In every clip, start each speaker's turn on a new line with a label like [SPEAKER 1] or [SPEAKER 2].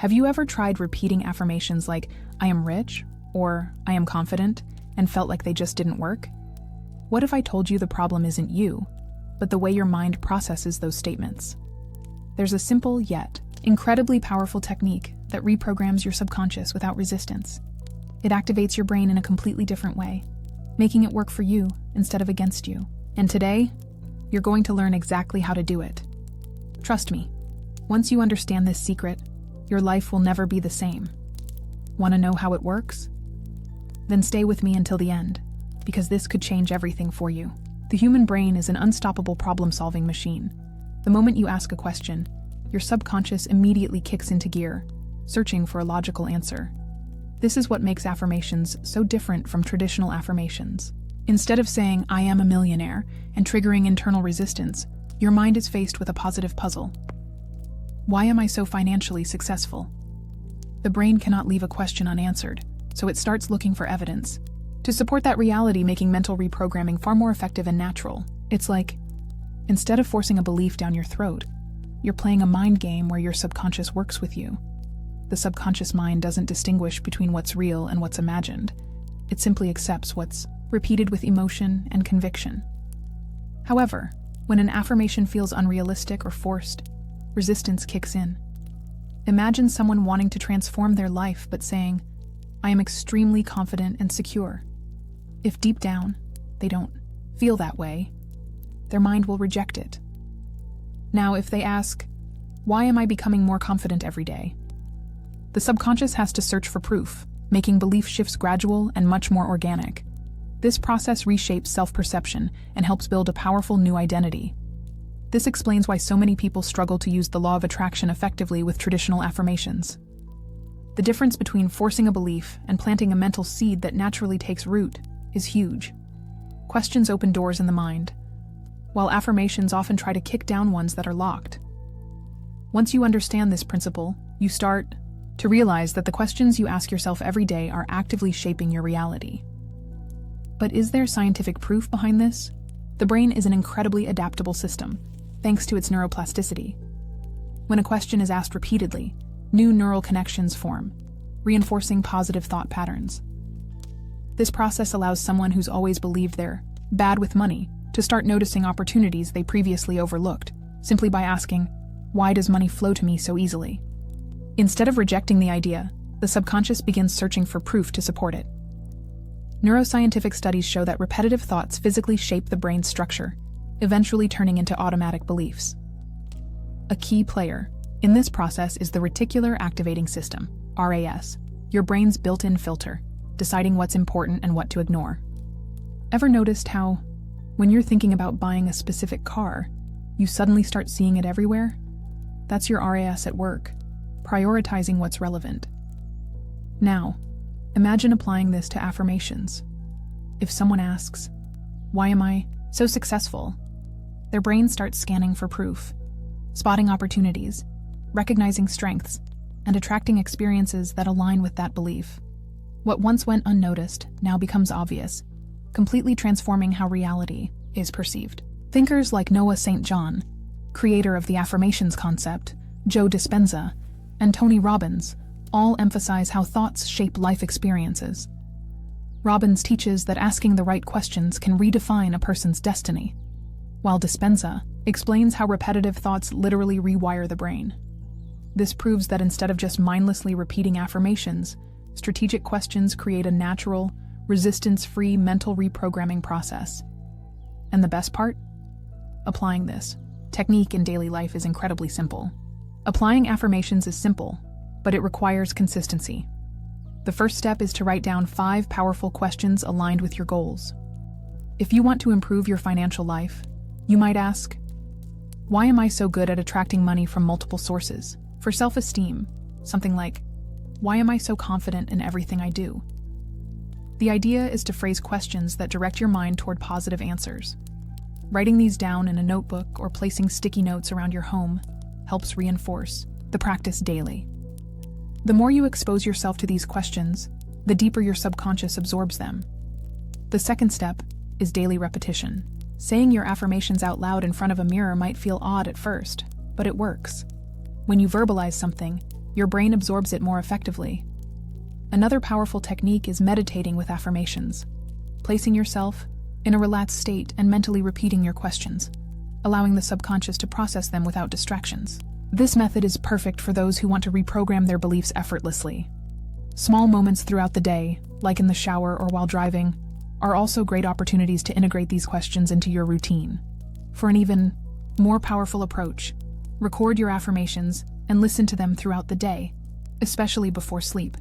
[SPEAKER 1] Have you ever tried repeating affirmations like, I am rich, or I am confident, and felt like they just didn't work? What if I told you the problem isn't you, but the way your mind processes those statements? There's a simple yet incredibly powerful technique that reprograms your subconscious without resistance. It activates your brain in a completely different way, making it work for you instead of against you. And today, you're going to learn exactly how to do it. Trust me, once you understand this secret, your life will never be the same. Want to know how it works? Then stay with me until the end, because this could change everything for you. The human brain is an unstoppable problem-solving machine. The moment you ask a question, your subconscious immediately kicks into gear, searching for a logical answer. This is what makes affirmations so different from traditional affirmations. Instead of saying, I am a millionaire, and triggering internal resistance, your mind is faced with a positive puzzle. Why am I so financially successful? The brain cannot leave a question unanswered, so it starts looking for evidence to support that reality, making mental reprogramming far more effective and natural. It's like, instead of forcing a belief down your throat, you're playing a mind game where your subconscious works with you. The subconscious mind doesn't distinguish between what's real and what's imagined. It simply accepts what's repeated with emotion and conviction. However, when an affirmation feels unrealistic or forced, resistance kicks in. Imagine someone wanting to transform their life but saying, I am extremely confident and secure. If deep down, they don't feel that way, their mind will reject it. Now, if they ask, why am I becoming more confident every day? The subconscious has to search for proof, making belief shifts gradual and much more organic. This process reshapes self-perception and helps build a powerful new identity. This explains why so many people struggle to use the law of attraction effectively with traditional affirmations. The difference between forcing a belief and planting a mental seed that naturally takes root is huge. Questions open doors in the mind, while affirmations often try to kick down ones that are locked. Once you understand this principle, you start to realize that the questions you ask yourself every day are actively shaping your reality. But is there scientific proof behind this? The brain is an incredibly adaptable system, thanks to its neuroplasticity. When a question is asked repeatedly, new neural connections form, reinforcing positive thought patterns. This process allows someone who's always believed they're bad with money to start noticing opportunities they previously overlooked, simply by asking, why does money flow to me so easily? Instead of rejecting the idea, the subconscious begins searching for proof to support it. Neuroscientific studies show that repetitive thoughts physically shape the brain's structure, eventually turning into automatic beliefs. A key player in this process is the reticular activating system, RAS, your brain's built-in filter, deciding what's important and what to ignore. Ever noticed how, when you're thinking about buying a specific car, you suddenly start seeing it everywhere? That's your RAS at work, prioritizing what's relevant. Now, imagine applying this to affirmations. If someone asks, why am I so successful? Their brain starts scanning for proof, spotting opportunities, recognizing strengths, and attracting experiences that align with that belief. What once went unnoticed now becomes obvious, completely transforming how reality is perceived. Thinkers like Noah St. John, creator of the affirmations concept, Joe Dispenza, and Tony Robbins all emphasize how thoughts shape life experiences. Robbins teaches that asking the right questions can redefine a person's destiny, while Dispenza explains how repetitive thoughts literally rewire the brain. This proves that instead of just mindlessly repeating affirmations, strategic questions create a natural, resistance-free mental reprogramming process. And the best part? Applying this technique in daily life is incredibly simple. Applying affirmations is simple, but it requires consistency. The first step is to write down 5 powerful questions aligned with your goals. If you want to improve your financial life, you might ask, why am I so good at attracting money from multiple sources? For self-esteem, something like, why am I so confident in everything I do? The idea is to phrase questions that direct your mind toward positive answers. Writing these down in a notebook or placing sticky notes around your home helps reinforce the practice daily. The more you expose yourself to these questions, the deeper your subconscious absorbs them. The second step is daily repetition. Saying your affirmations out loud in front of a mirror might feel odd at first, but it works. When you verbalize something, your brain absorbs it more effectively. Another powerful technique is meditating with affirmations, placing yourself in a relaxed state and mentally repeating your questions, allowing the subconscious to process them without distractions. This method is perfect for those who want to reprogram their beliefs effortlessly. Small moments throughout the day, like in the shower or while driving, are also great opportunities to integrate these questions into your routine. For an even more powerful approach, record your affirmations and listen to them throughout the day, especially before sleep.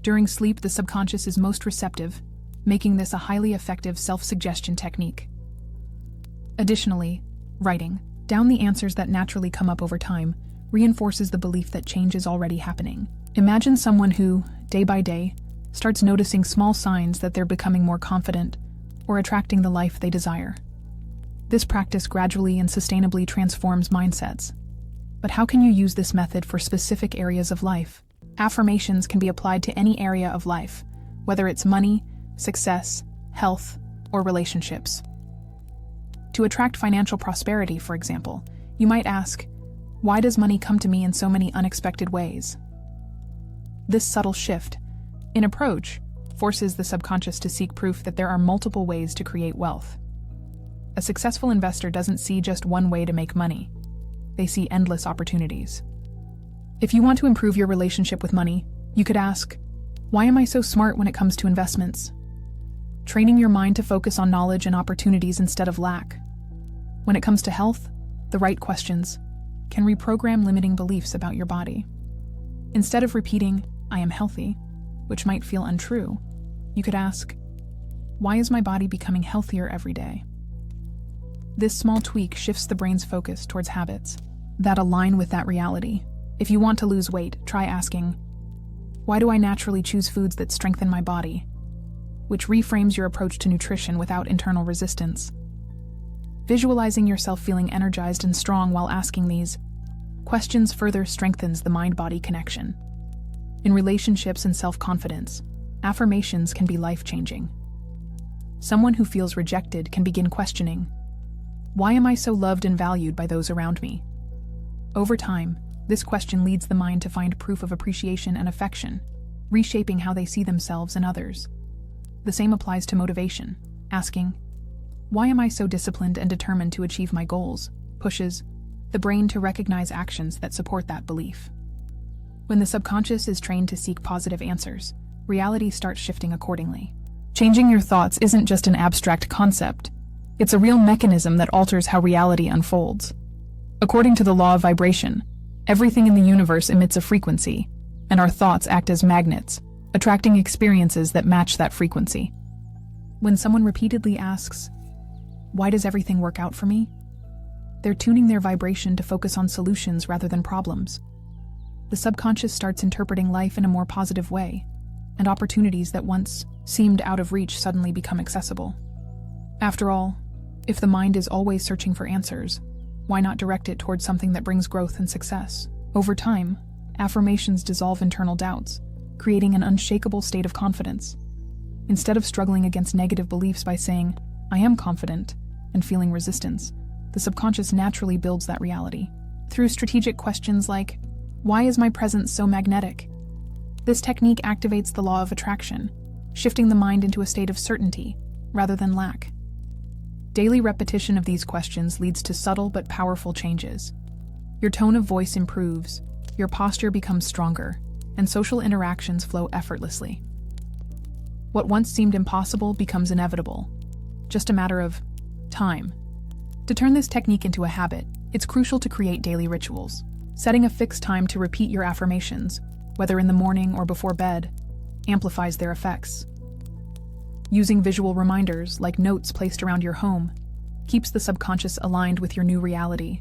[SPEAKER 1] During sleep, the subconscious is most receptive, making this a highly effective self-suggestion technique. Additionally, writing down the answers that naturally come up over time reinforces the belief that change is already happening. Imagine someone who, day by day, starts noticing small signs that they're becoming more confident or attracting the life they desire. This practice gradually and sustainably transforms mindsets. But how can you use this method for specific areas of life? Affirmations can be applied to any area of life, whether it's money, success, health, or relationships. To attract financial prosperity, for example, you might ask, why does money come to me in so many unexpected ways? This subtle shift in approach forces the subconscious to seek proof that there are multiple ways to create wealth. A successful investor doesn't see just one way to make money. They see endless opportunities. If you want to improve your relationship with money, you could ask, why am I so smart when it comes to investments? Training your mind to focus on knowledge and opportunities instead of lack. When it comes to health, the right questions can reprogram limiting beliefs about your body. Instead of repeating, I am healthy, which might feel untrue, you could ask, why is my body becoming healthier every day? This small tweak shifts the brain's focus towards habits that align with that reality. If you want to lose weight, try asking, why do I naturally choose foods that strengthen my body? Which reframes your approach to nutrition without internal resistance. Visualizing yourself feeling energized and strong while asking these questions further strengthens the mind-body connection. In relationships and self-confidence, affirmations can be life-changing. Someone who feels rejected can begin questioning, why am I so loved and valued by those around me? Over time, this question leads the mind to find proof of appreciation and affection, reshaping how they see themselves and others. The same applies to motivation. Asking, why am I so disciplined and determined to achieve my goals, pushes the brain to recognize actions that support that belief. When the subconscious is trained to seek positive answers, reality starts shifting accordingly. Changing your thoughts isn't just an abstract concept. It's a real mechanism that alters how reality unfolds. According to the law of vibration, everything in the universe emits a frequency, and our thoughts act as magnets, attracting experiences that match that frequency. When someone repeatedly asks, why does everything work out for me? They're tuning their vibration to focus on solutions rather than problems. The subconscious starts interpreting life in a more positive way, and opportunities that once seemed out of reach suddenly become accessible. After all, if the mind is always searching for answers, why not direct it towards something that brings growth and success? Over time, affirmations dissolve internal doubts, creating an unshakable state of confidence. Instead of struggling against negative beliefs by saying, I am confident, and feeling resistance, the subconscious naturally builds that reality. Through strategic questions like, why is my presence so magnetic? This technique activates the law of attraction, shifting the mind into a state of certainty rather than lack. Daily repetition of these questions leads to subtle but powerful changes. Your tone of voice improves, your posture becomes stronger, and social interactions flow effortlessly. What once seemed impossible becomes inevitable, just a matter of time. To turn this technique into a habit, it's crucial to create daily rituals. Setting a fixed time to repeat your affirmations, whether in the morning or before bed, amplifies their effects. Using visual reminders, like notes placed around your home, keeps the subconscious aligned with your new reality.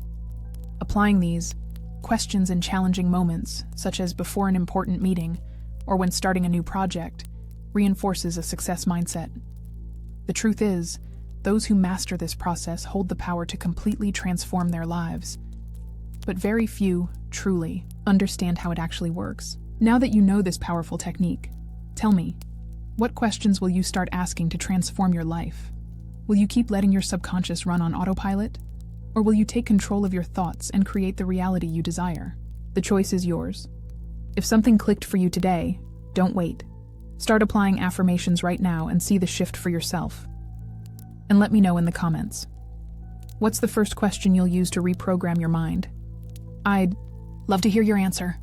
[SPEAKER 1] Applying these questions in challenging moments, such as before an important meeting or when starting a new project, reinforces a success mindset. The truth is, those who master this process hold the power to completely transform their lives. But very few, truly, understand how it actually works. Now that you know this powerful technique, tell me, what questions will you start asking to transform your life? Will you keep letting your subconscious run on autopilot? Or will you take control of your thoughts and create the reality you desire? The choice is yours. If something clicked for you today, don't wait. Start applying affirmations right now and see the shift for yourself. And let me know in the comments. What's the first question you'll use to reprogram your mind? I'd love to hear your answer.